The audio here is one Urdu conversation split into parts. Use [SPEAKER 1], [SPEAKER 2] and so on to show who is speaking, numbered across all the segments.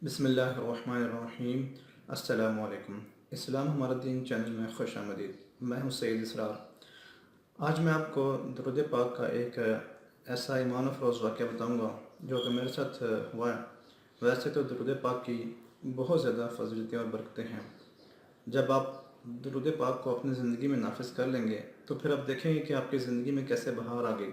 [SPEAKER 1] بسم اللہ الرحمن الرحیم۔ السلام علیکم۔ اسلام ہمارا دین چینل میں خوش آمدید۔ میں ہوں سید اسرار۔ آج میں آپ کو درود پاک کا ایک ایسا ایمان افروز واقعہ بتاؤں گا جو کہ میرے ساتھ ہوا ہے۔ ویسے تو درود پاک کی بہت زیادہ فضیلتیں اور برکتیں ہیں۔ جب آپ درود پاک کو اپنی زندگی میں نافذ کر لیں گے تو پھر آپ دیکھیں گے کہ آپ کی زندگی میں کیسے بہار آ گئی۔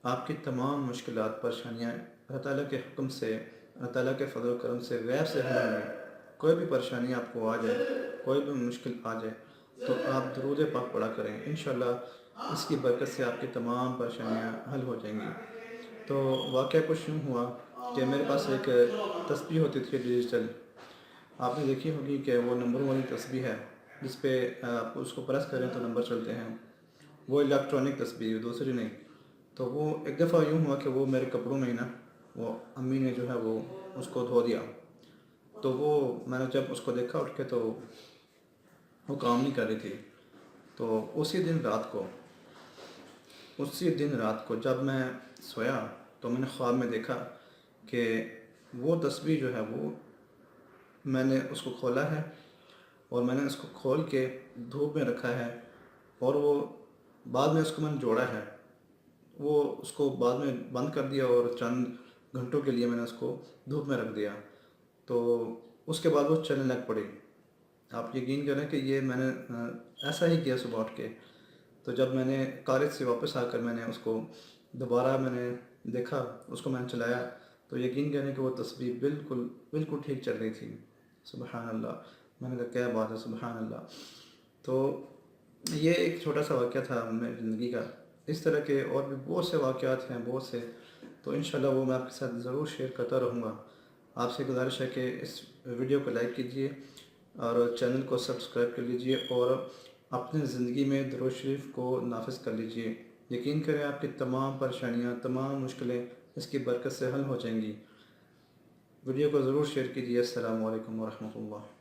[SPEAKER 1] آپ کی تمام مشکلات پریشانیاں اللہ تعالیٰ کے حکم سے، اللہ تعالیٰ کے فضل و کرم سے، غیب سے حل ہوں گی۔ کوئی بھی پریشانی آپ کو آ جائے، کوئی بھی مشکل آ جائے تو آپ درود پاک پڑھا کریں، انشاءاللہ اس کی برکت سے آپ کی تمام پریشانیاں حل ہو جائیں گی۔ تو واقعہ کچھ یوں ہوا کہ میرے پاس ایک تسبیح ہوتی تھی ڈیجیٹل، آپ نے دیکھی ہوگی کہ وہ نمبر والی تسبیح ہے جس پہ آپ اس کو پریس کریں تو نمبر چلتے ہیں، وہ الیکٹرانک تسبیح، دوسری نہیں۔ تو وہ ایک دفعہ یوں ہوا کہ وہ میرے کپڑوں میں ہی نا، وہ امی نے جو ہے وہ اس کو دھو دیا، تو وہ میں نے جب اس کو دیکھا اٹھ کے تو وہ کام نہیں کر رہی تھی۔ تو اسی دن رات کو جب میں سویا تو میں نے خواب میں دیکھا کہ وہ تسبیح جو ہے وہ میں نے اس کو کھولا ہے، اور میں نے اس کو کھول کے دھوپ میں رکھا ہے، اور وہ بعد میں اس کو میں نے جوڑا ہے، وہ اس کو بعد میں بند کر دیا اور چند گھنٹوں کے لیے میں نے اس کو دھوپ میں رکھ دیا، تو اس کے بعد وہ چلنے لگ پڑی۔ آپ یقین کریں کہ یہ میں نے ایسا ہی کیا صبح اٹھ کے۔ تو جب میں نے کالج سے واپس آ کر میں نے اس کو دوبارہ میں نے دیکھا، اس کو میں نے چلایا، تو یقین کریں کہ وہ تسبیح بالکل ٹھیک چل رہی تھی۔ سبحان اللہ! میں نے کہا کیا بات ہے، سبحان اللہ! تو یہ ایک چھوٹا سا واقعہ تھا میری زندگی کا۔ اس طرح کے اور بھی بہت سے واقعات ہیں، بہت سے، تو انشاءاللہ وہ میں آپ کے ساتھ ضرور شیئر کرتا رہوں گا۔ آپ سے گزارش ہے کہ اس ویڈیو کو لائک کیجئے اور چینل کو سبسکرائب کر لیجئے، اور اپنی زندگی میں درود شریف کو نافذ کر لیجئے۔ یقین کریں آپ کی تمام پریشانیاں، تمام مشکلیں اس کی برکت سے حل ہو جائیں گی۔ ویڈیو کو ضرور شیئر کیجئے۔ السلام علیکم ورحمۃ اللہ۔